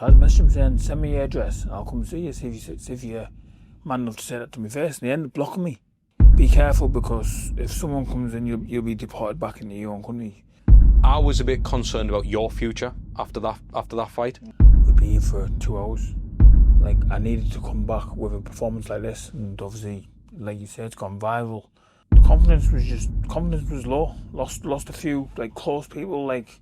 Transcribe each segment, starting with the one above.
I messaged him saying, send me your address and I'll come see you, see if you're man enough to say that to me first. And he ended up blocking me. Be careful, because if someone comes in, you'll be deported back into your own country. I was a bit concerned about your future after that fight. We'd be here for 2 hours. Like, I needed to come back with a performance like this, and obviously, like you said, it's gone viral. The confidence was low. Lost a few like close people. Like,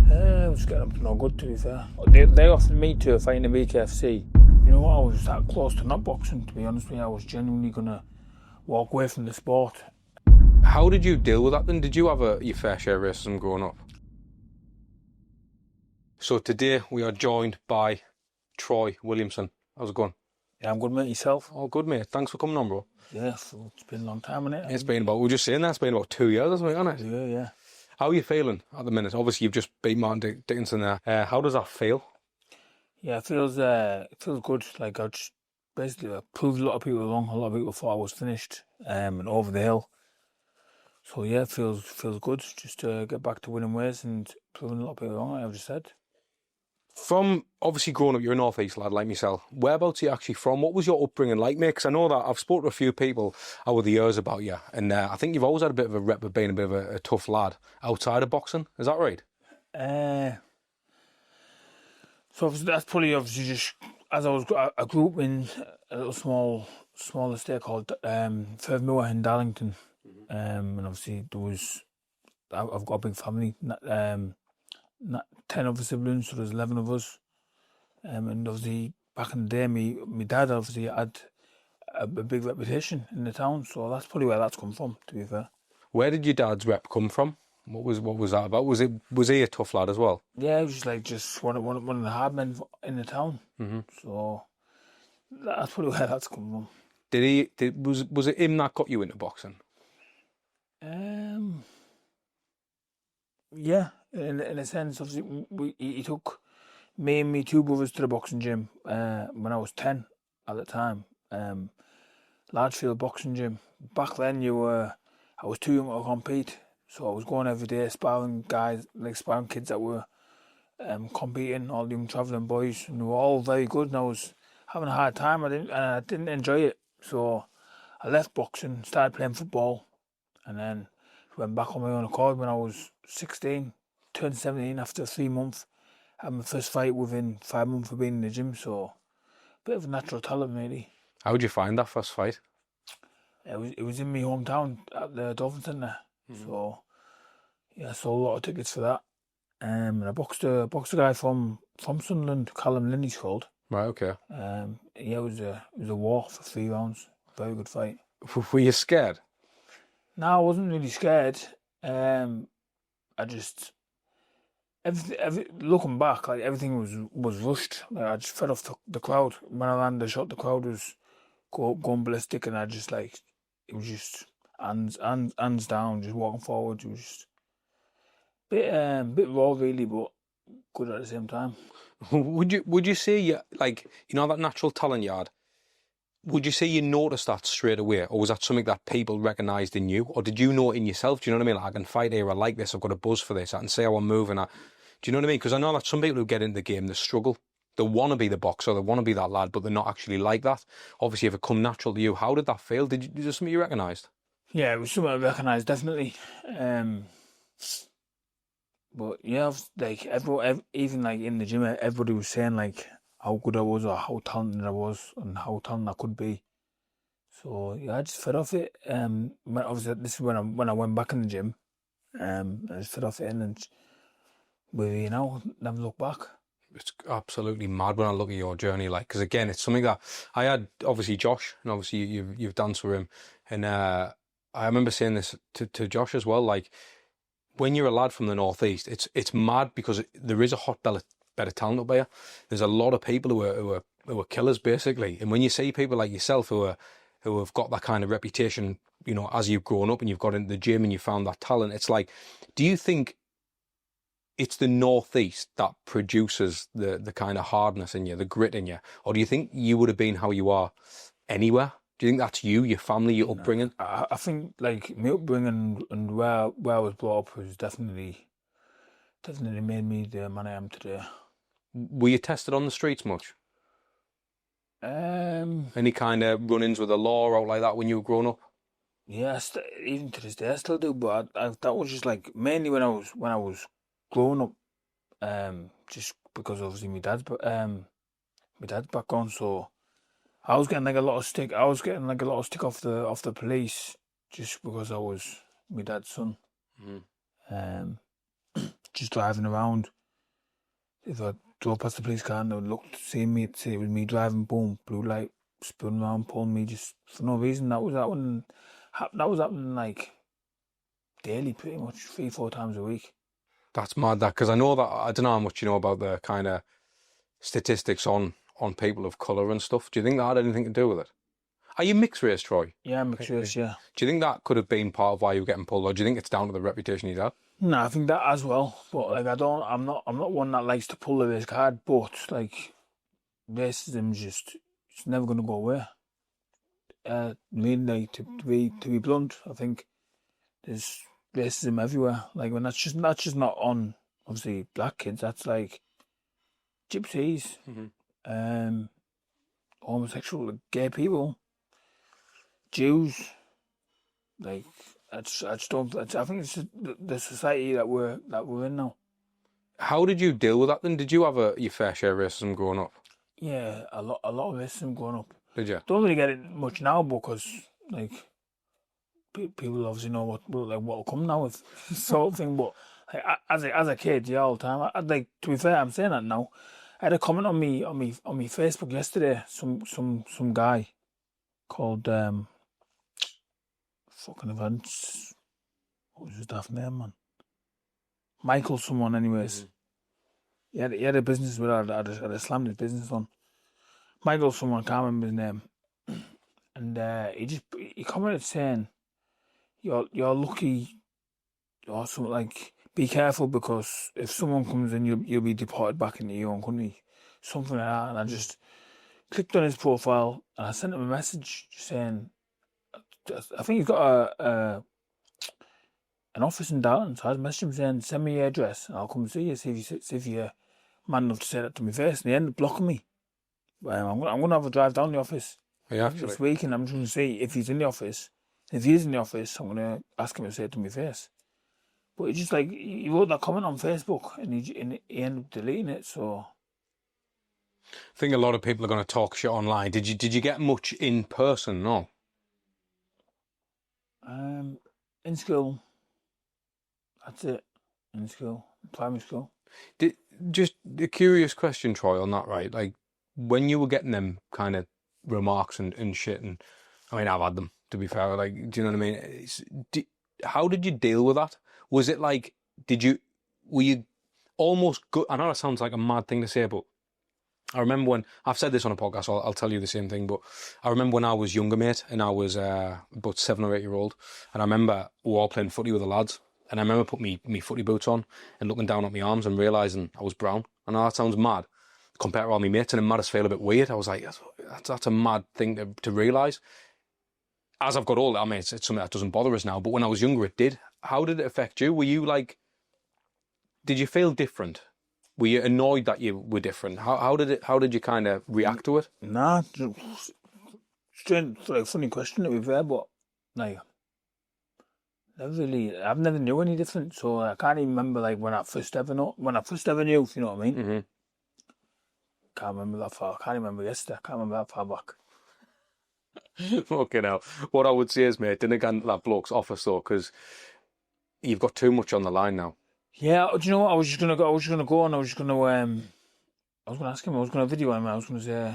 it was getting up to no good, to be fair. They offered me to fight in the BKFC. You know what? I was that close to not boxing, to be honest with you. I was genuinely gonna walk away from the sport. How did you deal with that then? Did you have your fair share of racism growing up? So today we are joined by Troy Williamson. How's it going? Yeah, I'm good, mate. Yourself? Oh, good, mate. Thanks for coming on, bro. Yeah, so it's been a long time, hasn't it? It's been about, we were just saying that, it's been about 2 years or something, hasn't it? Yeah. How are you feeling at the minute? Obviously, you've just beat Martin Dickinson there. How does that feel? Yeah, it feels good. Like, I just basically proved a lot of people wrong. A lot of people thought I was finished and over the hill. So yeah, it feels good just to get back to winning ways and proving a lot of people wrong, like I've just said. From obviously growing up, you're a North East lad like myself. Whereabouts are you actually from? What was your upbringing like, mate? Because I know that I've spoken to a few people over the years about you, and I think you've always had a bit of a rep of being a bit of a tough lad outside of boxing. Is that right? So obviously that's probably just as I grew up in a little small estate called Firthmoor in Darlington, and obviously I've got a big family. 10 other siblings, so there's 11 of us. And obviously, back in the day, my dad obviously had a big reputation in the town, so that's probably where that's come from, to be fair. Where did your dad's rep come from? What was that about? Was he a tough lad as well? Yeah, he was just one of the hard men in the town. Mm-hmm. So that's probably where that's come from. Was it him that got you into boxing? Yeah, in a sense, obviously, he took me and my two brothers to the boxing gym when I was 10 at the time. Largefield boxing gym. Back then, I was too young to compete, so I was going every day sparring kids that were competing, all the young travelling boys, and they were all very good. And I was having a hard time. I didn't enjoy it, so I left boxing, started playing football, and then went back on my own accord when I was 16, turned 17 after 3 months. Had my first fight within 5 months of being in the gym, so a bit of a natural talent, really. How did you find that first fight? It was in my hometown at the Dolphin Centre, so yeah, I sold a lot of tickets for that. And I boxed a guy from Sunderland, Callum Lynn, he's called. Right, okay. Yeah, it was a war for 3 rounds. Very good fight. Were you scared? No, I wasn't really scared. I just looking back, like everything was rushed. Like, I just fed off the crowd. When I landed the shot, the crowd was going ballistic, and it was just hands down, just walking forward. It was just bit raw, really, but good at the same time. Would you say that natural talent you had? Would you say you noticed that straight away, or was that something that people recognised in you, or did you know it in yourself? Do you know what I mean? Like, I can fight here, I like this, I've got a buzz for this, I can say how I'm moving. Do you know what I mean? Because I know that some people who get into the game, they struggle. They want to be the boxer, they want to be that lad, but they're not actually like that. Obviously, if it come natural to you, how did that feel? Did it something you recognised? Yeah, it was something I recognised, definitely. But yeah, like everyone, even like in the gym, everybody was saying like how good I was, or how talented I was, and how talented I could be. So yeah, I just fed off it. Obviously, this is when I went back in the gym. I just fed off it, and never look back. It's absolutely mad when I look at your journey, like, because again, it's something that I had, obviously Josh, and obviously you've danced with him, and I remember saying this to Josh as well, like, when you're a lad from the North East, it's mad because there is a hot bit of talent up there. There's a lot of people who are killers, basically, and when you see people like yourself who have got that kind of reputation, you know, as you've grown up and you've got into the gym and you found that talent, it's like, do you think it's the North East that produces the kind of hardness in you, the grit in you, or do you think you would have been how you are anywhere? Do you think that's you, your family, your upbringing? I think like my upbringing and where I was brought up was definitely made me the man I am today. Were you tested on the streets much? Any kind of run-ins with the law out like that when you were growing up? Yeah, even to this day I still do, but that was just like mainly when I was growing up. Just because obviously my dad's background, so I was getting like a lot of stick. I was getting like a lot of stick off the police just because I was my dad's son. Just driving around. If I drove past the police car and they would look to see me, say it was me driving, boom, blue light, spun around, pulling me just for no reason. That was happening like daily, pretty much 3-4 times a week. That's mad, that, because I know that, I don't know how much you know about the kind of statistics on people of colour and stuff. Do you think that had anything to do with it? Are you mixed race, Troy? Yeah, mixed race, yeah. Do you think that could have been part of why you were getting pulled, or do you think it's down to the reputation you had? No, I think that as well. But like I'm not one that likes to pull the race card, but like racism's just it's never gonna go away. I mean, like to be blunt, I think there's racism everywhere. Like when that's just not on obviously black kids, that's like gypsies, homosexual, like, gay people, Jews. Like I just don't. I think it's just the society that we're in now. How did you deal with that then? Did you have your fair share of racism growing up? Yeah, a lot of racism growing up. Did you? Don't really get it much now because like people obviously know what will come now with sort of thing. But like, as a kid, yeah, all the time. I'd like, to be fair, I'm saying that now. I had a comment on me Facebook yesterday. Some guy called fucking events. What was his daft name, man? Michael someone, anyways. He had a business with her. I'd slammed his business on. Michael someone, can't remember his name. And he commented saying, "You're lucky," or something like, "Be careful because if someone comes in, you'll be deported back into your own country," something like that. And I just clicked on his profile and I sent him a message saying, I think he's got an office in Darton, so I messaged him saying, "Send me your address and I'll come see you. See if you're man enough to say that to my face." And he ended up blocking me. I'm going to have a drive down the office this week, and I'm just going to see if he's in the office. If he is in the office, I'm going to ask him to say it to my face. But he just like he wrote that comment on Facebook, and he ended up deleting it. So I think a lot of people are going to talk shit online. Did you get much in person? No. In school, that's it. In school, primary school. Just a curious question, Troy, on that, right? Like, when you were getting them kind of remarks and shit, and I mean, I've had them, to be fair. Like, do you know what I mean? How did you deal with that? Was it like, were you almost good? I know that sounds like a mad thing to say, but I remember when, I've said this on a podcast, so I'll tell you the same thing, but I remember when I was younger, mate, and I was about 7 or 8 year old, and I remember we were all playing footy with the lads, and I remember putting me footy boots on and looking down at my arms and realising I was brown. I know that sounds mad compared to all my mates, and it made us feel a bit weird. I was like, that's a mad thing to realise. As I've got older, I mean, it's something that doesn't bother us now, but when I was younger, it did. How did it affect you? Were you like, did you feel different? Were you annoyed that you were different? How did you kind of react to it? Nah, strange, like, funny question to be fair, but like, I've never knew any different, so I can't even remember like when I first ever knew, if you know what I mean. Mm-hmm. Can't remember that far. I can't remember yesterday. I can't remember that far back. Fucking hell. What I would say is, mate, didn't get that bloke's office though, because you've got too much on the line now. Yeah, do you know what? I was just gonna go and I was gonna ask him. I was gonna video him. I was gonna say,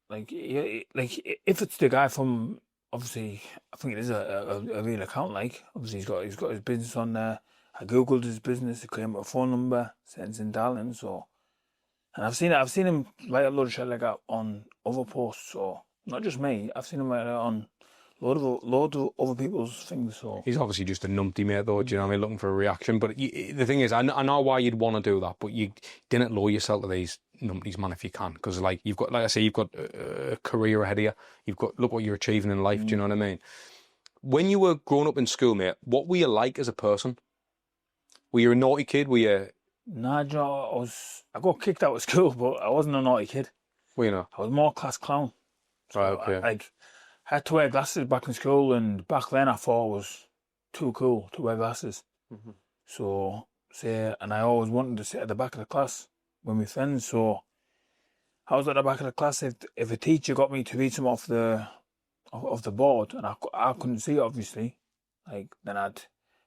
like if it's the guy from, obviously, I think it is a real account. Like, obviously, he's got his business on there. I googled his business. It came with a phone number. Said it's in Darlin. So, and I've seen him write a load of shit like that on other posts. So not just me. I've seen him write it on load of other people's things. So he's obviously just a numpty, mate, though. Do you know what I mean? Looking for a reaction. But the thing is, I know why you'd want to do that, but you didn't lower yourself to these numpties, man, if you can, because like you've got, like I say, you've got a career ahead of you. You've got, look what you're achieving in life. Do you know what I mean? When you were growing up in school, mate, what were you like as a person? Were you a naughty kid? Were Nah, do you know, I got kicked out of school, but I wasn't a naughty kid. Well, you know. I was more class clown. So Right, okay. I had to wear glasses back in school, and back then I thought it was too cool to wear glasses. Mm-hmm. So, and I always wanted to sit at the back of the class with my friends. So I was at the back of the class. If a teacher got me to read some off the board, and I couldn't see it, obviously, like, then I'd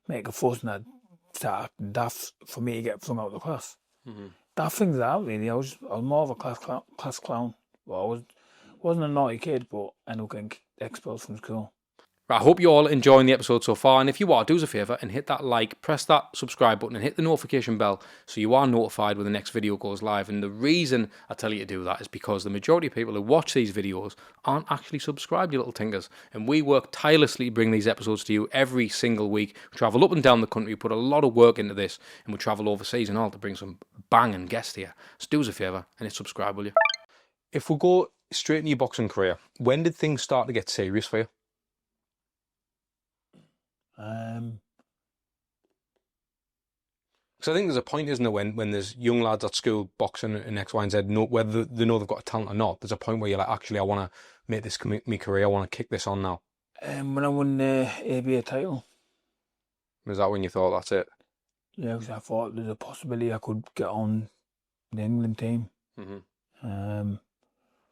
make a fuss and I'd start acting daft for me to get flung out of the class. Mm-hmm. Daft things like that, really. I was more of a class clown. Well, wasn't a naughty kid, but I ended up getting expelled from school. Right, I hope you're all enjoying the episode so far, and if you are, do us a favour and hit that like, press that subscribe button and hit the notification bell so you are notified when the next video goes live. And the reason I tell you to do that is because the majority of people who watch these videos aren't actually subscribed, you little tinkers. And we work tirelessly to bring these episodes to you every single week. We travel up and down the country, we put a lot of work into this, and we travel overseas and all to bring some banging guests here. So do us a favour and hit subscribe, will you? If we go straight into your boxing career, when did things start to get serious for you? Because I think there's a point, isn't there, when there's young lads at school boxing and X, Y, and Z, whether they know they've got a talent or not, there's a point where you're like, actually, I want to make this my career, I want to kick this on now. When I won the ABA title. Was that when you thought, that's it? Yeah, because I thought there's a possibility I could get on the England team,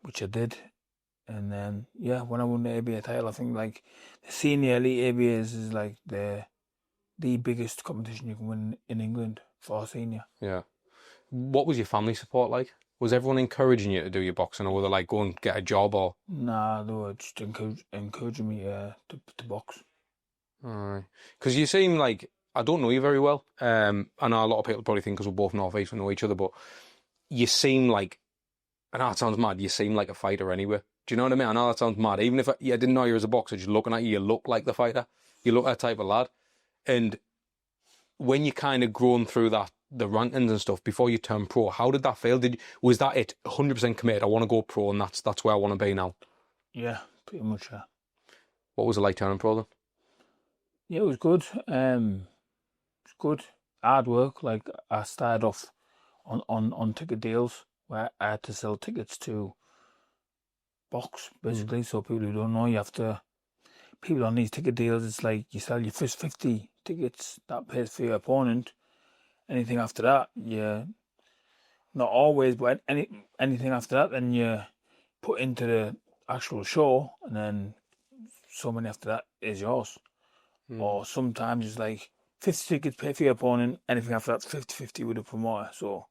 which I did. And then, yeah, when I won the ABA title, I think, like, the senior elite ABAs is like the biggest competition you can win in England for a senior. Yeah. What was your family support like? Was everyone encouraging you to do your boxing, or were they like, go and get a job, or? Nah, they were just encouraging me to box. Alright. Because you seem like, I don't know you very well. I know a lot of people probably think because we're both North East, we know each other, but you seem like, I know it sounds mad, you seem like a fighter anyway. Do you know what I mean? I know that sounds mad. Even if I didn't know you as a boxer, just looking at you, you look like the fighter. You look that type of lad. And when you kind of grown through the rankings and stuff before you turned pro, how did that feel? Was that it? 100% committed. I want to go pro, and that's where I want to be now. Yeah, pretty much. Yeah. What was it like turning pro then? Yeah, it was good. It's good. Hard work. Like, I started off on ticket deals where I had to sell tickets to box, basically. So people who don't know, people on these ticket deals, it's like you sell your first 50 tickets, that pays for your opponent. Anything after that, not always, but anything after that, then you put into the actual show, and then so many after that is yours. Or sometimes it's like 50 tickets pay for your opponent, anything after that's 50-50 with the promoter. So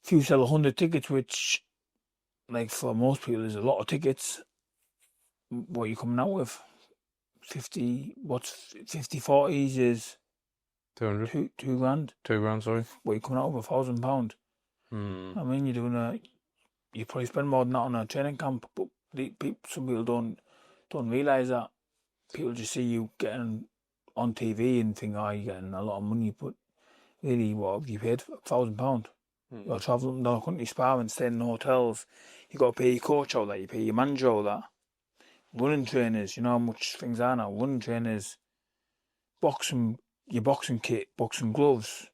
if you sell 100 tickets, which, like, for most people is a lot of tickets, what are you coming out with? 50, what's 50 40s is 200? Two grand. 2 grand, sorry. What are you coming out with? £1,000. I mean, you're doing you probably spend more than that on a training camp, but some people don't realise that. People just see you getting on TV and think, oh, you're getting a lot of money, but really, what have you paid? £1,000. You're travelling down the country, sparring, staying in hotels. You got to pay your coach all that, you pay your manager all that. Running trainers, you know how much things are now. Running trainers, your boxing kit, boxing gloves,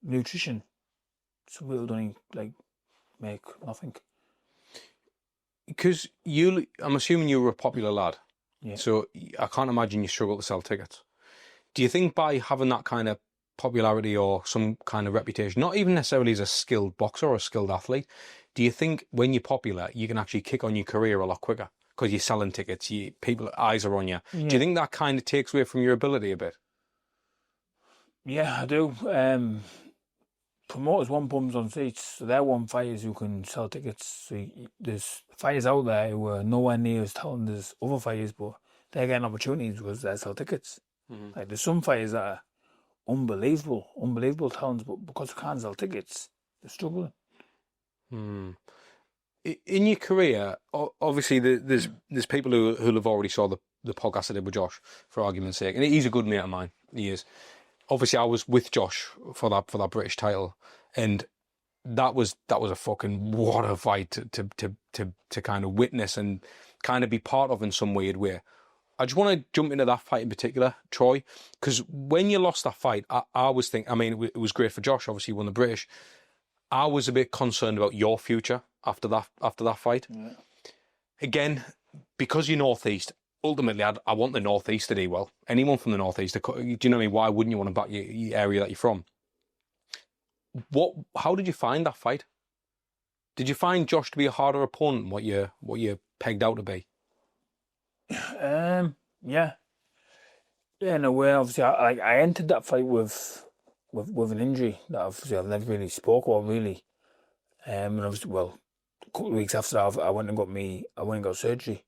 nutrition. Some people don't even, like, make nothing. Because I'm assuming you were a popular lad. Yeah. So I can't imagine you struggle to sell tickets. Do you think by having that kind of popularity or some kind of reputation, not even necessarily as a skilled boxer or a skilled athlete, do you think when you're popular, you can actually kick on your career a lot quicker? Because you're selling tickets, people's eyes are on you. Yeah. Do you think that kind of takes away from your ability a bit? Yeah, I do. Promoters want bums on seats, so they want fighters who can sell tickets. So there's fighters out there who are nowhere near as talented as other fighters, but they're getting opportunities because they sell tickets. Like, there's some fighters that are unbelievable talents, but because they can't sell tickets, they're struggling. In your career, obviously there's people who have already saw the podcast I did with Josh, for argument's sake, and he's a good mate of mine. He is. Obviously, I was with Josh for that British title, and that was a fucking what a fight to kind of witness and kind of be part of in some weird way. I just want to jump into that fight in particular, Troy, because when you lost that fight, I was thinking, I mean, it was great for Josh, obviously he won the British. I was a bit concerned about your future after that fight. Yeah. Again, because you're Northeast, ultimately I want the Northeast to do well. Anyone from the Northeast, do you know what I mean? Why wouldn't you want to back your area that you're from? How did you find that fight? Did you find Josh to be a harder opponent than what you pegged out to be? Yeah. Yeah, in a way, obviously, I entered that fight with an injury that obviously I've never really spoke about, really. And obviously, well, a couple of weeks after that, I went and got surgery.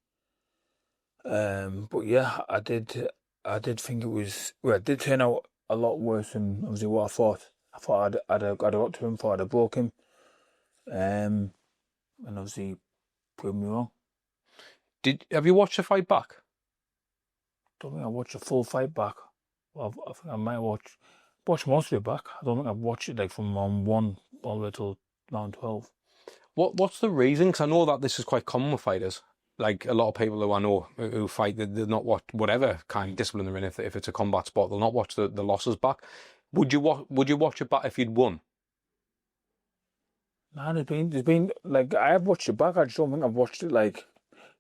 But yeah, I did think it did turn out a lot worse than obviously what I thought. I thought I'd have got to him, thought I'd have broke him. And obviously proved me wrong. Have you watched the fight back? Don't think I watched a full fight back. Well, I think I might watch most of it back. I don't think I've watched it like from round 1 all the way till round 12. What's the reason? Because I know that this is quite common with fighters. Like a lot of people who I know who fight, they'll not watch whatever kind of discipline they're in. If it's a combat sport, they'll not watch the losses back. Would you watch it back if you'd won? Nah, there's been like I have watched it back. I just don't think I've watched it like.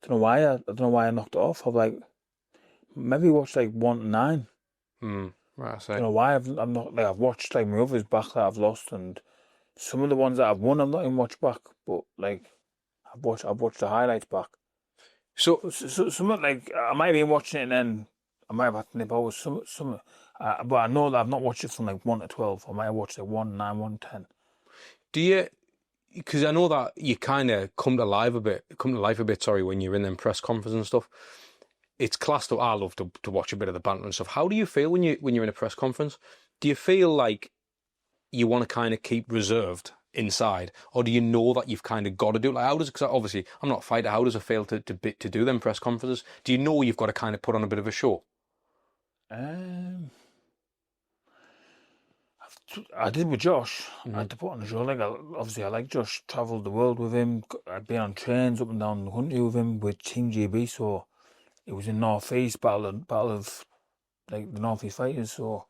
I don't know why I knocked it off. I've like maybe watched like 1 to 9. Right, I see. I don't know why I've not like I've watched like my others back that I've lost, and some of the ones that I've won I've not even watched back. But like I've watched the highlights back. So some like I might have been watching it and then I might have had to nip over some. But I know that I've not watched it from like 1 to 12. I might have watched it 1, 9, 1, 10. do you? Because I know that you kind of come to life a bit. Sorry, when you're in them press conferences and stuff. It's class though. I love to watch a bit of the banter and stuff. How do you feel when you're in a press conference? Do you feel like you want to kind of keep reserved inside, or do you know that you've kind of got to do it? Like, how does? Because obviously I'm not a fighter. How does it feel to do them press conferences? Do you know you've got to kind of put on a bit of a show? I did with Josh. I had to put on a show. Like obviously, I like Josh. Travelled the world with him. I'd been on trains up and down the country with him with Team GB. So it was in North East battle of like the North East fighters. So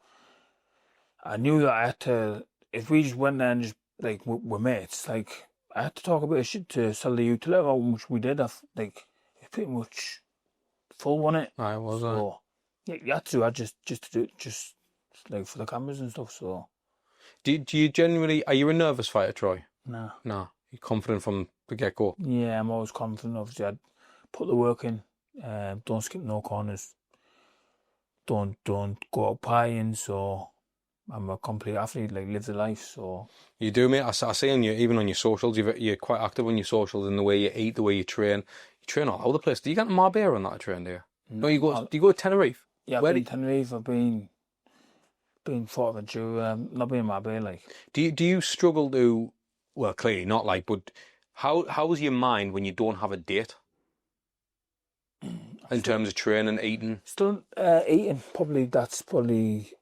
I knew that I had to. If we just went there and just like we're mates, like I had to talk a bit of shit to sell the youth to let how much we did. Like it's pretty much full, wasn't it? I was. So yeah, you had to. I just to do it, just like for the cameras and stuff. So. Do you genuinely? Are you a nervous fighter, Troy? No. You're confident from the get go. Yeah, I'm always confident. Obviously, I'd put the work in. Don't skip no corners. Don't go out partying. So I'm a complete athlete. Like live the life. So you do, mate. I see on even on your socials, you're quite active on your socials in the way you eat, the way you train. You train all over the place. Do you get to Marbella on that train? Do you? No, you go. Do you go to Tenerife? Yeah, I've been to Tenerife. I've been Forteventura, not being my bay, like. Do you struggle to? Well, clearly not, like. But how's your mind when you don't have a date? In terms of training, eating. Still eating. That's probably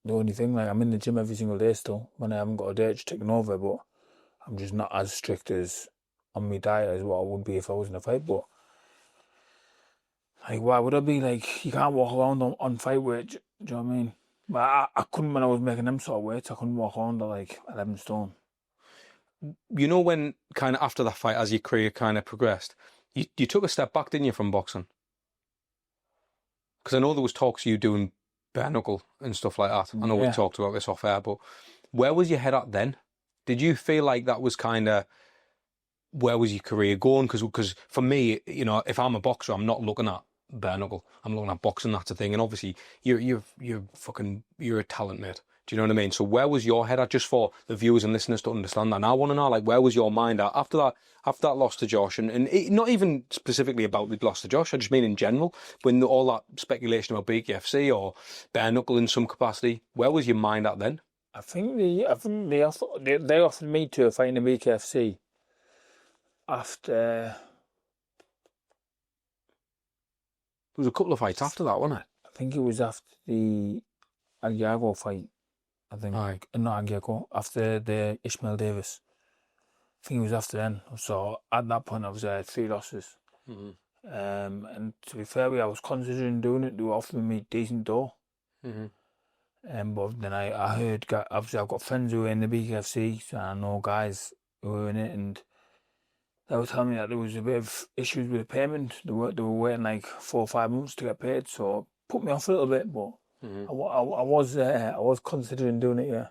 the only thing. Like I'm in the gym every single day still. When I haven't got a date, just taking over. But I'm just not as strict as on my diet as what I would be if I was in a fight. But like, why would I be like? You can't walk around on fight weight. Do you know what I mean? But I couldn't when I was making them sort of weights. I couldn't walk around at like 11 stone. You know, when kind of after that fight, as your career kind of progressed, you took a step back, didn't you, from boxing? Because I know there was talks of you doing bare knuckle and stuff like that. I know we talked about this off air, but where was your head at then? Did you feel like that was kind of where was your career going? Because for me, you know, if I'm a boxer, I'm not looking at bare knuckle. I'm looking at boxing. That's the thing. And obviously, you're a talent, mate. Do you know what I mean? So where was your head at? Just for the viewers and listeners to understand that. And I want to know, like, where was your mind at after that loss to Josh? And not even specifically about the loss to Josh. I just mean in general, when all that speculation about BKFC or bare knuckle in some capacity. Where was your mind at then? I think they offered me to fight in the BKFC after. There was a couple of fights after that, wasn't it? I think it was after the Aguiago fight. I think. Aye. Not Aguiago. After the Ishmael Davis. I think it was after then. So at that point, I had 3 losses. Mm-hmm. And to be fair, I was considering doing it. They were offering me decent dough. But then I heard, obviously I've got friends who are in the BKFC, so I know guys who are in it, and they were telling me that there was a bit of issues with the payment. They were waiting like 4 or 5 months to get paid, so it put me off a little bit. But I was considering doing it. Yeah.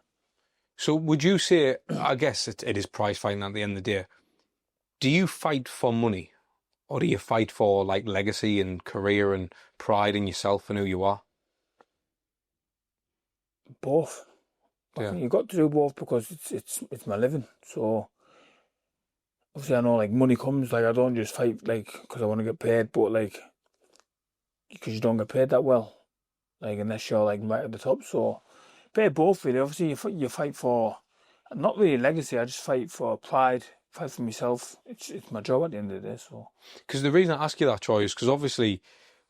So would you say, I guess it is prize fighting at the end of the day, do you fight for money, or do you fight for like legacy and career and pride in yourself and who you are? Both. I think you've got to do both because it's my living. So obviously I know like money comes, like I don't just fight like because I want to get paid, but like because you don't get paid that well, like unless you're like right at the top. So pay both really. Obviously you fight for not really legacy. I just fight for pride, fight for myself. It's my job at the end of the day. So because the reason I ask you that, Troy, is because obviously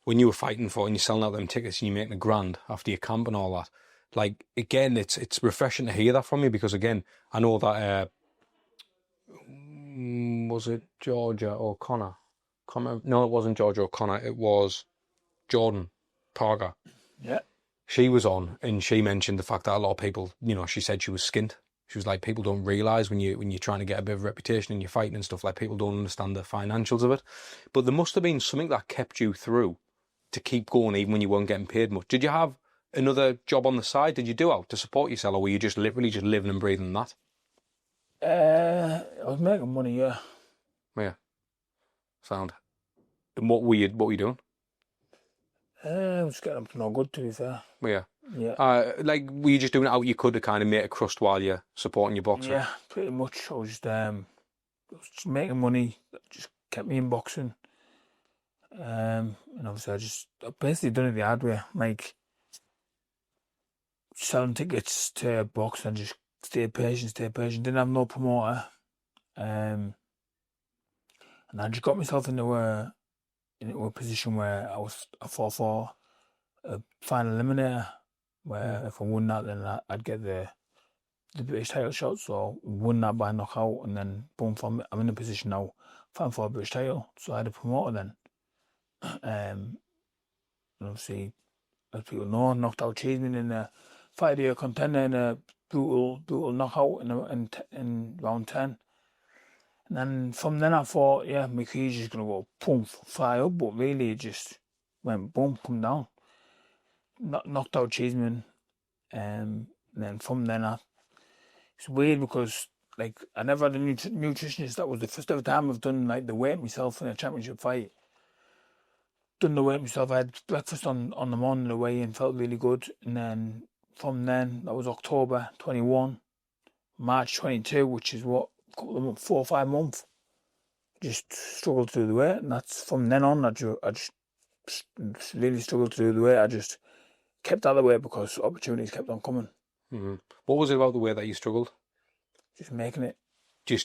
when you were fighting for and you're selling out them tickets and you're making $1,000 after your camp and all that, like again, it's refreshing to hear that from you because again, I know that was it Georgia O'Connor? No, it wasn't Georgia O'Connor. It was Jordan Parker. Yeah. She was on and she mentioned the fact that a lot of people, you know, she said she was skint. She was like, people don't realise when you're trying to get a bit of a reputation and you're fighting and stuff, like people don't understand the financials of it. But there must have been something that kept you through to keep going even when you weren't getting paid much. Did you have another job on the side? Did you do out to support yourself, or were you just literally just living and breathing that? I was making money, yeah. Yeah. Sound. And what were you doing? I was getting up to no good, to be fair. Yeah. Yeah. Like, were you just doing it out you could to kind of make a crust while you're supporting your boxer? Yeah, pretty much. I was just making money. That just kept me in boxing. And obviously I basically done it the hard way. Like, selling tickets to box and just stay patient. Didn't have no promoter. And I just got myself into a position where I fought for a final eliminator, where if I won that, then I'd get the British title shot. So won that by knockout, and then boom, I'm in a position now fighting for a British title. So I had a promoter then. And obviously, as people know, knocked out Cheeseman in a fight-year contender in a brutal knockout in round 10. And then from then I thought, yeah, my career's just going to go boom, fly up, but really it just went boom, come down. Knocked out Cheeseman. And then from then it's weird because like I never had a nutritionist. That was the first ever time I've done like the weight myself in a championship fight. Done the weight myself. I had breakfast on the morning, the weigh in, felt really good. And then from then, that was October 21, March 22, which is what, 4 or 5 months, just struggled to do the weight. And that's from then on, I just really struggled to do the weight. I just kept out of the weight because opportunities kept on coming. Mm-hmm. What was it about the way that you struggled? Just making it.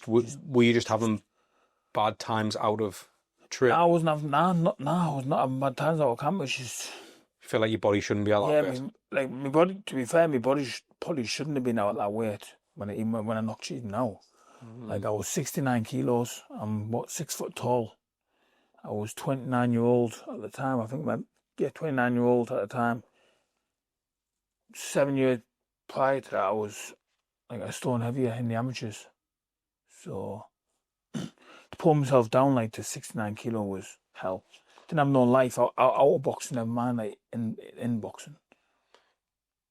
Were you just having bad times out of trip? I was not having bad times out of camp. It's just, you feel like your body shouldn't be at that weight? Like my body. To be fair, my body probably shouldn't have been out at that weight when I knocked Cheatham out. Like I was 69 kilos. I'm 6 foot tall. I was 29-year-old at the time. I think 29-year-old at the time. 7 years prior to that, I was like a stone heavier in the amateurs. So to pull myself down like to 69 kilo was hell. Didn't have no life out of boxing, never mind like in boxing.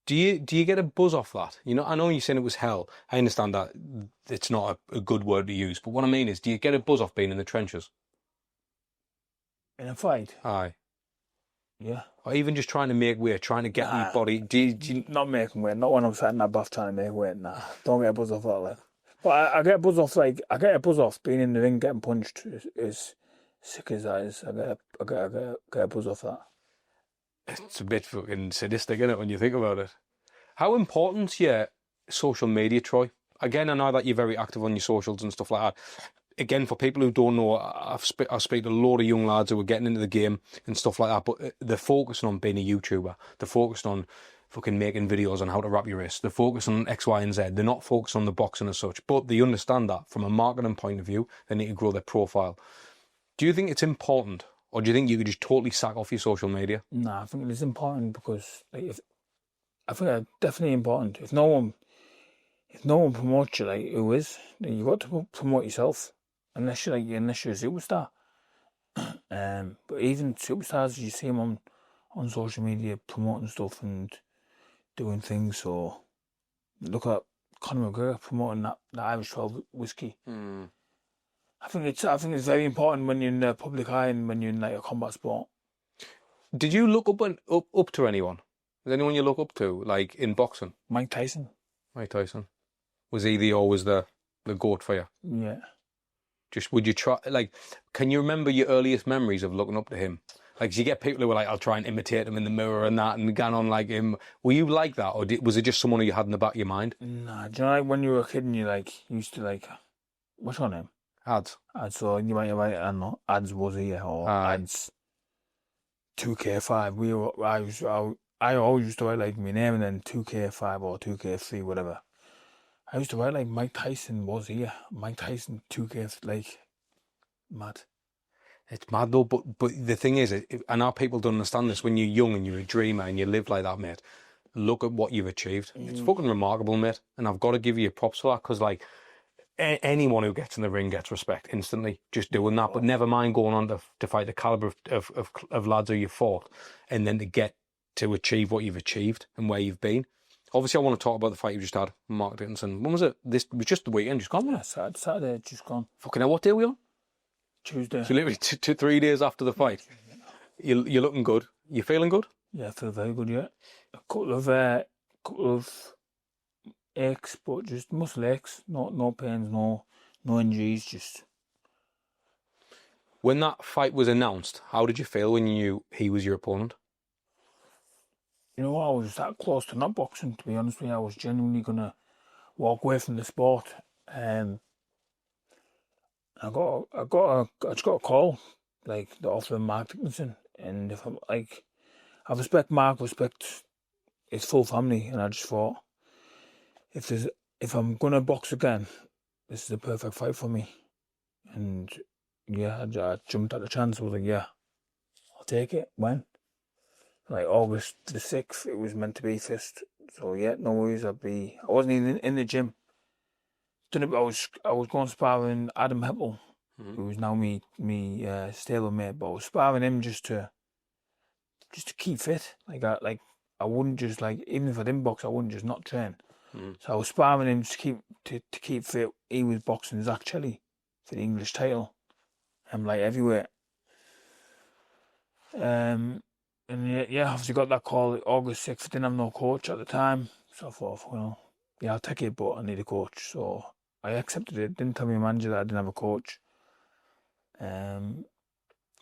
Do you get a buzz off that? You know, I know you're saying it was hell. I understand that it's not a good word to use, but what I mean is, do you get a buzz off being in the trenches? In a fight? Aye. Yeah. Or even just trying to make weight, trying to get your body. Do you... Not making weight. Not when I'm sat in that bath trying to make weight. Nah, don't get a buzz off that. Like. But I get a buzz off. Like I get a buzz off being in the ring, getting punched. Is sick as that is. I get a buzz off that. It's a bit fucking sadistic, isn't it, when you think about it? How important's your social media, Troy? Again, I know that you're very active on your socials and stuff like that. Again, for people who don't know, I speak to a lot of young lads who are getting into the game and stuff like that, but they're focusing on being a YouTuber. They're focused on fucking making videos on how to wrap your wrist. They're focused on X, Y, and Z. They're not focused on the boxing as such, but they understand that from a marketing point of view, they need to grow their profile. Do you think it's important, Or do you think you could just totally sack off your social media? Nah, I think it is important because like I think it's definitely important. If no one promotes you, like who is? Then you got to promote yourself. Unless you're a superstar. But even superstars, you see them on social media promoting stuff and doing things. So look at Conor McGregor promoting that Irish 12 whiskey. I think it's very important when you're in the public eye and when you're in like a combat sport. Did you look up to anyone? Was anyone you look up to, like in boxing? Mike Tyson. Mike Tyson. Was he always the goat for you? Yeah. Just would you try, like, can you remember your earliest memories of looking up to him? Like, you get people who were like, I'll try and imitate him in the mirror and that, and going on like him. Were you like that, or was it just someone who you had in the back of your mind? Nah, do you know like when you were a kid and you used to what's your name? Ads. So you might I don't know, Ads was here or Ads 2K5. I always used to write like my name and then 2K5 or 2K3, whatever. I used to write like Mike Tyson was here. Mike Tyson 2K, like, mad. It's mad though, but the thing is, I know people don't understand this. When you're young and you're a dreamer and you live like that, mate, look at what you've achieved. It's fucking remarkable, mate. And I've got to give you props for that, because like anyone who gets in the ring gets respect instantly just doing that. But never mind going on to fight the caliber of lads who you fought, and then to get to achieve what you've achieved and where you've been. Obviously, I want to talk about the fight you just had, Mark Dickinson. When was it? This was just the weekend, just gone, wasn't it? Saturday, just gone. Fucking hell, what day are we on? Tuesday. So literally 3 days after the fight. You're looking good. You feeling good? Yeah, I feel very good, yeah. A couple of aches, but just muscle aches. No pains, no injuries, just... When that fight was announced, how did you feel when you knew he was your opponent? You know what, I was that close to not boxing, to be honest with you. I was genuinely going to walk away from the sport. I just got a call, like, the offer of Mark Dickinson. And if I'm like, I respect Mark, respect his full family, and I just thought, if I'm going to box again, this is the perfect fight for me. And yeah, I jumped at the chance. I was like, yeah, I'll take it. When? Like August the 6th, it was meant to be first. So yeah, no worries. I wasn't even in the gym. I was going sparring Adam Heppel, who is now me stablemate. But I was sparring him just to keep fit. I wouldn't just, like, even if I didn't box, I wouldn't just not train. So I was sparring him to keep fit. He was boxing Zach Chelly for the English title. I'm like everywhere. And yeah, obviously got that call August 6th. I didn't have no coach at the time. So I thought, well, yeah, I'll take it, but I need a coach. So I accepted it. Didn't tell my manager that I didn't have a coach. Then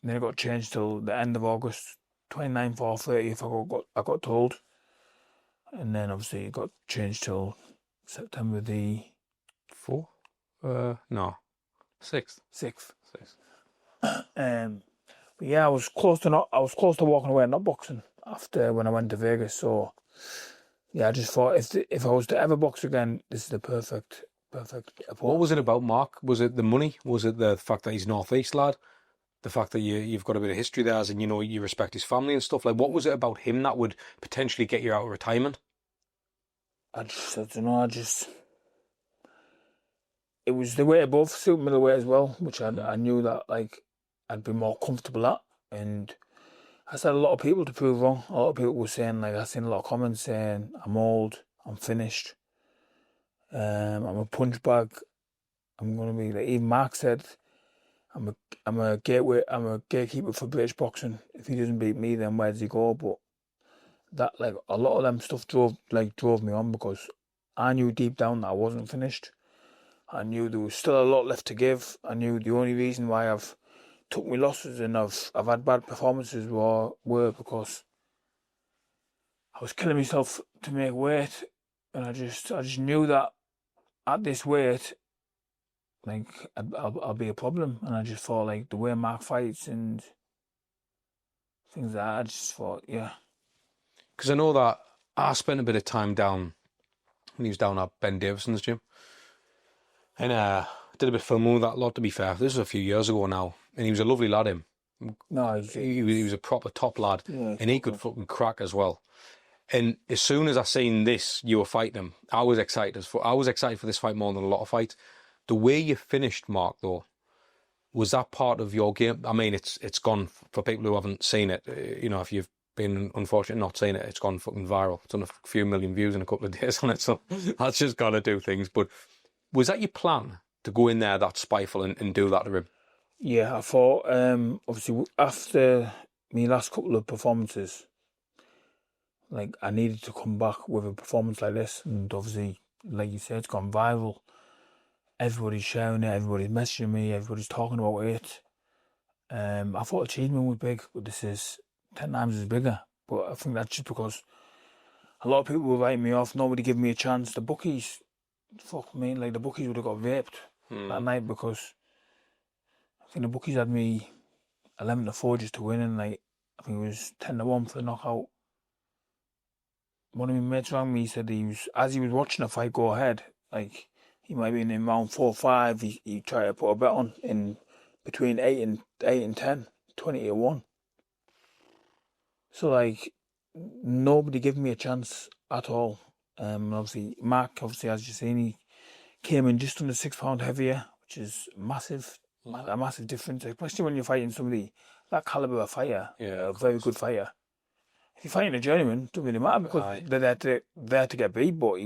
it got changed till the end of August, 29th or 30th, I got told. And then obviously it got changed till September the 4th? No, 6th. 6th. But yeah, I was close to walking away and not boxing after when I went to Vegas. So yeah, I just thought if I was to ever box again, this is the perfect opponent. What was it about Mark? Was it the money? Was it the fact that he's Northeast lad? The fact that you've got a bit of history there, and you respect his family and stuff? Like, what was it about him that would potentially get you out of retirement? I don't know. It was the weight above, super middleweight as well, which I knew that, like, I'd be more comfortable at. And I had a lot of people to prove wrong. A lot of people were saying, like, I've seen a lot of comments saying I'm old, I'm finished, I'm a punch bag, I'm gonna be, like, even Mark said, I'm a gatekeeper for British boxing. If he doesn't beat me, then where does he go? But that, like, a lot of them stuff drove me on, because I knew deep down that I wasn't finished. I knew there was still a lot left to give. I knew the only reason why I've took my losses and I've had bad performances were because I was killing myself to make weight, and I just knew that at this weight, like, I'll be a problem. And I just thought, like, the way Mark fights and things like that, I just thought, yeah. Because I know that I spent a bit of time down when he was down at Ben Davison's gym, and did a bit of filming with that lot, to be fair. This was a few years ago now, and he was a lovely lad, him. No, He was a proper top lad, Yeah, and he could fucking crack as well. And as soon as I seen this, you were fighting him, I was excited for this fight more than a lot of fights. The way you finished, Mark, though, was that part of your game? I mean, it's gone for people who haven't seen it. You know, if you've been unfortunate not seeing it, it's gone fucking viral. It's done a few million views in a couple of days on it, so that's just got to do things. But was that your plan, to go in there that spiteful and do that to him? Yeah, I thought, obviously, after my last couple of performances, like, I needed to come back with a performance like this. And obviously, like you said, it's gone viral. Everybody's sharing it, everybody's messaging me, everybody's talking about it. I thought achievement was big, but this is 10 times as bigger. But I think that's just because a lot of people were writing me off, nobody gave me a chance. The bookies, fuck me, like, the bookies would have got raped that night, because I think the bookies had me 11-4 just to win, and like, I think it was 10-1 for the knockout. One of my mates rang me, he said as he was watching the fight go ahead, like, he might be in round 4 or 5, he tried to put a bet on in between 8 and 10, 20-1. So, like, nobody gave me a chance at all. Obviously, Mark, as you've seen, he came in just under 6 pounds heavier, which is massive, a massive difference, especially when you're fighting somebody that caliber of fighter, a very good fighter. If you're fighting a journeyman, it doesn't really matter, because they're there to get beat, but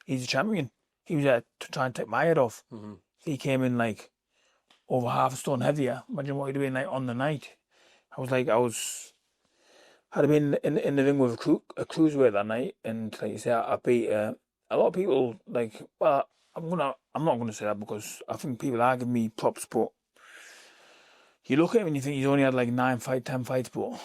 he's a champion. He was there to try and take my head off. Mm-hmm. He came in like over half a stone heavier. Imagine what he'd doing like on the night. Had been in the ring with a cruiserweight that night, and like you say, I beat a lot of people. Like, well, I'm not gonna say that, because I think people are giving me props, but you look at him and you think he's only had like 10 fights, but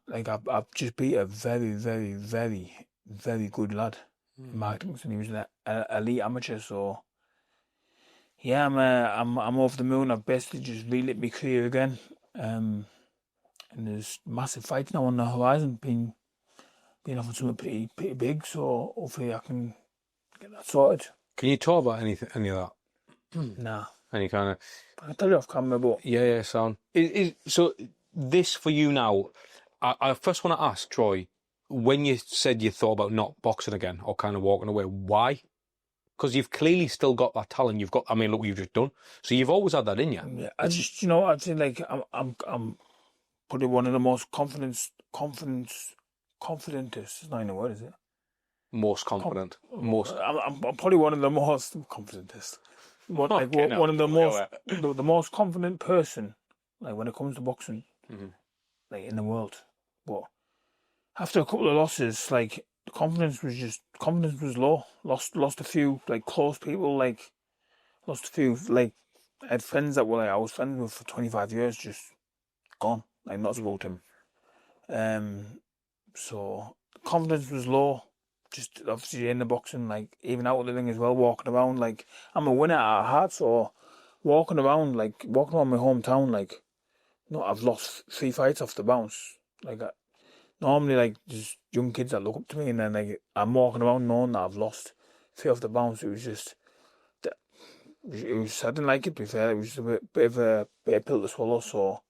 like, I've just beat a very, very, very, very good lad. Mark Dickinson. He was an elite amateur, so yeah, I'm over the moon. I've basically just relit my career again, and there's massive fights now on the horizon, being offered something pretty big. So hopefully I can get that sorted. Can you talk about any of that? Nah, Any kind of? I can tell you off camera, but Yeah, sound. So this for you now. I first want to ask Troy, when you said you thought about not boxing again or kind of walking away, why? Because you've clearly still got that talent. You've got, I mean, look what you've just done. So you've always had that in you. Yeah, I just, I'd say, like, I'm probably one of the most confidentest. It's not even a word, is it? Most confident. I'm probably one of the most confidentest. One of the most confident person, like, when it comes to boxing, like, in the world. But after a couple of losses, like, the confidence was low. Lost a few, like, close people, like, lost a few, like, I had friends that were, like, I was friends with for 25 years, just gone, like, not about him. So confidence was low, just obviously in the boxing, like, even out of the ring as well, walking around, like, I'm a winner at heart, so walking around my hometown, like, no, I've lost 3 fights off the bounce, like, normally, like, there's young kids that look up to me, and then, like, I'm walking around knowing that I've lost 3 off the bounce. It was just, I didn't like it, to be fair. It was just a bit of a pill to swallow, so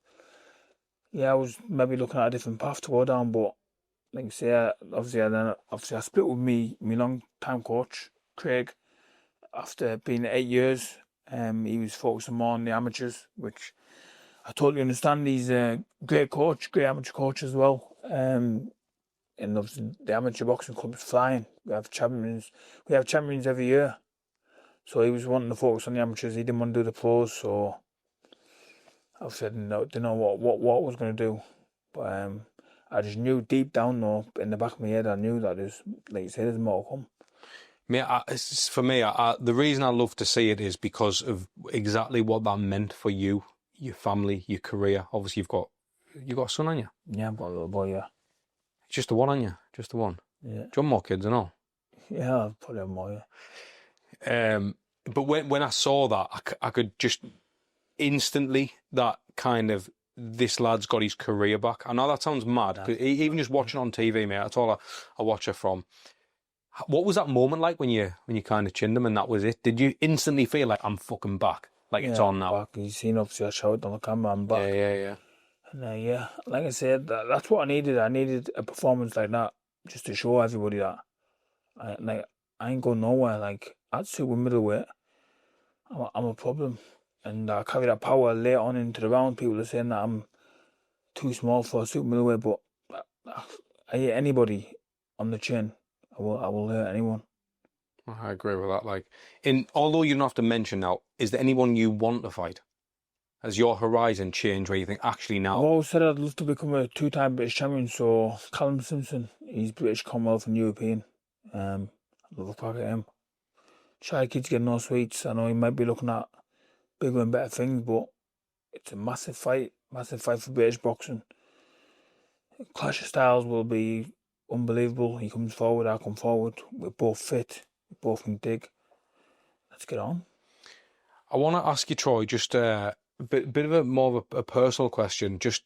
yeah, I was maybe looking at a different path to go down, but like you say, obviously I split with my long-time coach, Craig, after being 8 years. He was focusing more on the amateurs, which I totally understand. He's a great amateur coach as well. And obviously the amateur boxing club is flying. We have champions every year. So he was wanting to focus on the amateurs. He didn't want to do the pros. So obviously I didn't know what I was going to do. But I just knew deep down, though, in the back of my head, I knew that there's, like you say, there's more to come. For me, the reason I love to see it is because of exactly what that meant for you, your family, your career. Obviously, you've got a son, haven't you? Yeah, I've got a little boy, yeah. Just the one, haven't you? Just the one. Yeah. Do you want more kids and all? Yeah, I'll probably have more, yeah. But when I saw that, I could just instantly, that kind of, this lad's got his career back. I know that sounds mad. Even just watching on TV, mate, that's all I watch it from. What was that moment like when you kind of chinned him and that was it? Did you instantly feel like, I'm fucking back? Like, it's on now? Back. You seen, obviously, I showed on the camera, I'm back. Yeah. And yeah, like I said, that's what I needed. I needed a performance like that just to show everybody that I ain't going nowhere. Like at super middleweight, I'm a problem, and I carry that power later on into the round. People are saying that I'm too small for a super middleweight, but I hit anybody on the chin. I will hurt anyone. I agree with that. Like, although you don't have to mention now, is there anyone you want to fight? Has your horizon changed where you think actually I've now? always said I'd love to become a two-time British champion. So Callum Simpson, he's British, Commonwealth, and European. I'd love a crack at him. Shy kid's getting no sweets. I know he might be looking at bigger and better things, but it's a massive fight for British boxing. Clash of styles will be unbelievable. He comes forward, I come forward. We're both fit. We both can dig. Let's get on. I want to ask you, Troy, just a bit of a more of a personal question, just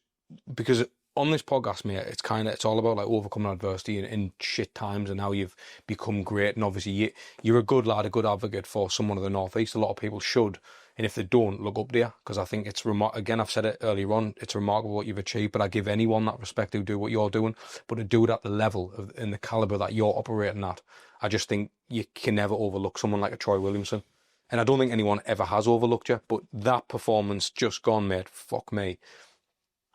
because on this podcast, mate, it's all about like overcoming adversity in shit times and how you've become great. And obviously, you're a good lad, a good advocate for someone of the Northeast. A lot of people should, and if they don't, look up to you, because I think it's again, I've said it earlier on, it's remarkable what you've achieved. But I give anyone that respect who do what you're doing, but to do it at the level and the caliber that you're operating at, I just think you can never overlook someone like a Troy Williamson. And I don't think anyone ever has overlooked you, but that performance just gone, mate, fuck me.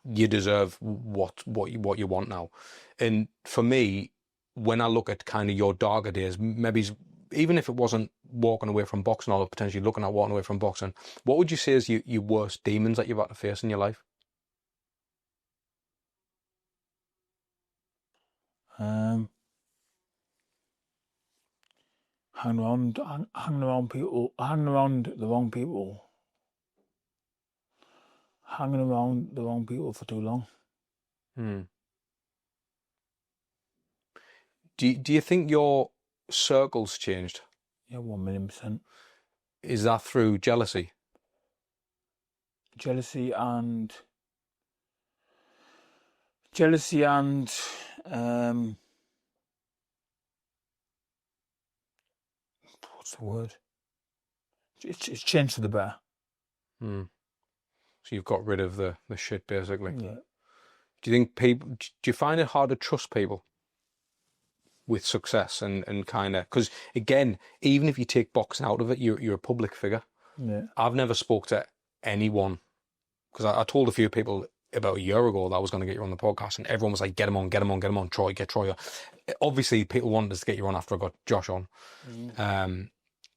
You deserve what you want now. And for me, when I look at kind of your darker days, maybe even if it wasn't walking away from boxing or potentially looking at walking away from boxing, what would you say is your worst demons that you've had to face in your life? Hanging around people, hanging around the wrong people, hanging around the wrong people for too long. Do you think your circle's changed? Yeah, 1,000,000%. Is that through jealousy? Jealousy and what's the word? It's changed for the better. So you've got rid of the shit, basically. Yeah. Do you think do you find it hard to trust people with success and kind of, because again, even if you take boxing out of it, you're a public figure. Yeah. I've never spoke to anyone, because I told a few people about a year ago that I was going to get you on the podcast, and everyone was like, get him on, Troy, get Troy on. Obviously, people wanted us to get you on after I got Josh on.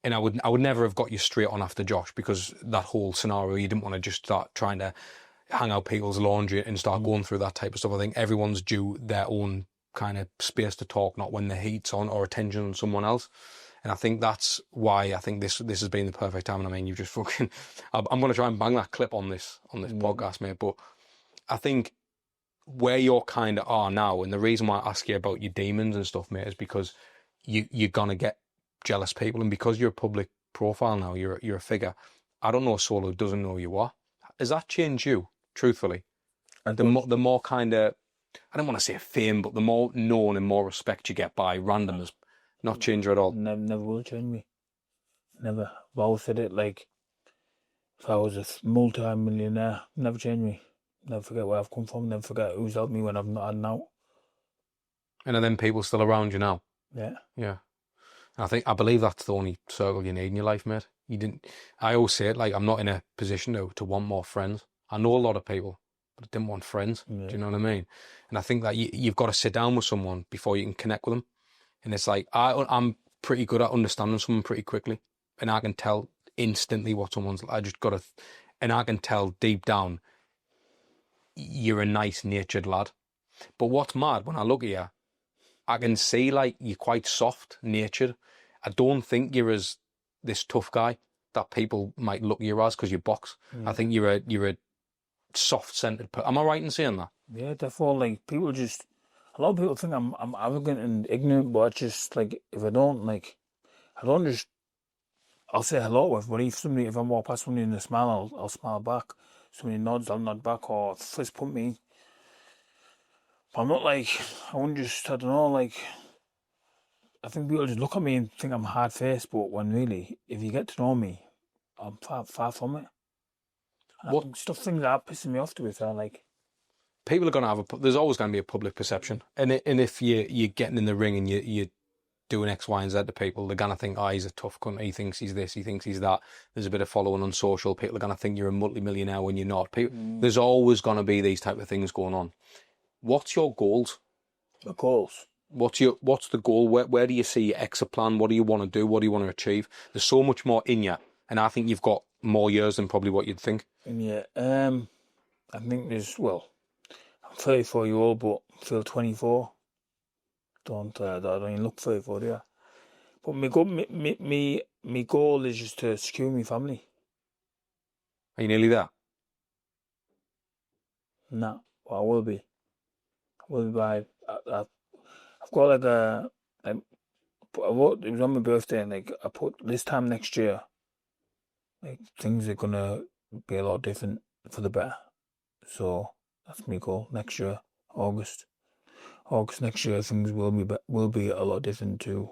And I would never have got you straight on after Josh, because that whole scenario, you didn't want to just start trying to hang out people's laundry and start going through that type of stuff. I think everyone's due their own kind of space to talk, not when the heat's on or attention on someone else. And I think that's why I think this has been the perfect time. And I mean, you just fucking, I'm going to try and bang that clip on this podcast, mate. But I think where you're kind of are now, and the reason why I ask you about your demons and stuff, mate, is because you're going to get jealous people. And because you're a public profile now, you're a figure. I don't know a soul who doesn't know who you are. Has that changed you, truthfully? The more kind of, I don't want to say fame, but the more known and more respect you get by randomers, not change you at all. Never will change me. Never. I've always said it, like, if I was a multi-millionaire, never change me. Never forget where I've come from, never forget who's helped me when I've not had an out. And are then people still around you now? Yeah. Yeah. And I believe that's the only circle you need in your life, mate. I always say it, like, I'm not in a position to want more friends. I know a lot of people, but I didn't want friends. Yeah. Do you know what I mean? And I think that you've got to sit down with someone before you can connect with them. And it's like, I'm pretty good at understanding someone pretty quickly. And I can tell instantly what someone's like. And I can tell deep down, you're a nice-natured lad. But what's mad, when I look at you, I can see, like, you're quite soft-natured. I don't think you're as this tough guy that people might look at you as because you box. Yeah. I think you're a soft-centered person. Am I right in saying that? Yeah, definitely. Like, a lot of people think I'm arrogant and ignorant, but just, like, if I don't just, I'll say hello to everybody. If I walk past somebody and they smile, I'll smile back. Somebody nods, I'll nod back, or fist pump me. But I'm not like, I don't know, like, I think people just look at me and think I'm hard-faced, but when really, if you get to know me, I'm far from it. Things that are pissing me off to it are like, people are going to have there's always going to be a public perception, and if you're getting in the ring and you're doing X, Y, and Z to people, they're going to think, he's a tough cunt, he thinks he's this, he thinks he's that. There's a bit of following on social. People are going to think you're a multi-millionaire when you're not. There's always going to be these type of things going on. What's your goals? The goals. What's the goal? Where do you see your exit plan? What do you want to do? What do you want to achieve? There's so much more in you, and I think you've got more years than probably what you'd think. Yeah, I think I'm 34-year-old, but I feel 24. I don't even look 34, do I? But my goal is just to secure my family. Are you nearly there? Nah, well, I will be. I will be by. I've got like it was on my birthday, and like I put this time next year, like things are gonna be a lot different for the better. So that's my goal next year, August next year. Things will be a lot different to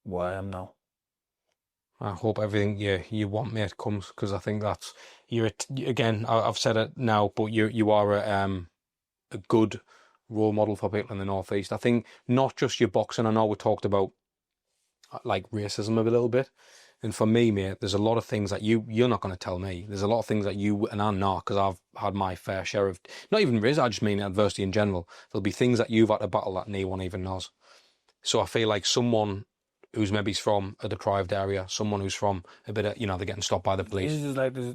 where I am now. I hope everything you want, mate, comes, because I think that's again. I've said it now, but you are a good role model for people in the Northeast. I think not just your boxing. I know we talked about like racism a little bit, and for me, mate, there's a lot of things that you're not going to tell me. There's a lot of things that you and I'm not, because I've had my fair share of, not even racism, I just mean adversity in general. There'll be things that you've had to battle that no one even knows. So I feel like someone who's maybe from a deprived area, someone who's from a bit of, they're getting stopped by the police. It's just like there's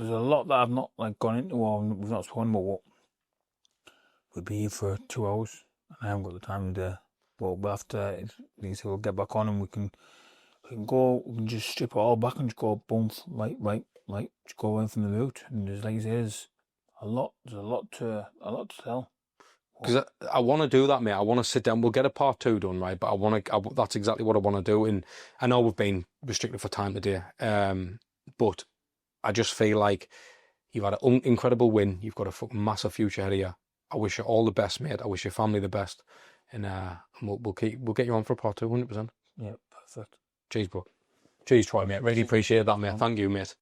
a lot that I've not like gone into, or we've not spoken about. We'll be here for 2 hours, and I haven't got the time there. But after, we'll get back on, and we can just strip it all back and just go boom, right, just go in from the route. And there's, like you say, there's a lot to tell. Because I want to do that, mate. I want to sit down. We'll get a part 2 done, right? But that's exactly what I want to do. And I know we've been restricted for time today, but I just feel like you've had an incredible win. You've got a fucking massive future ahead of you. I wish you all the best, mate. I wish your family the best, and we'll get you on for a part 2, 100%. Yeah, perfect. Cheers, bro. Cheers, Troy, mate. Really appreciate that, mate. Thank you, mate.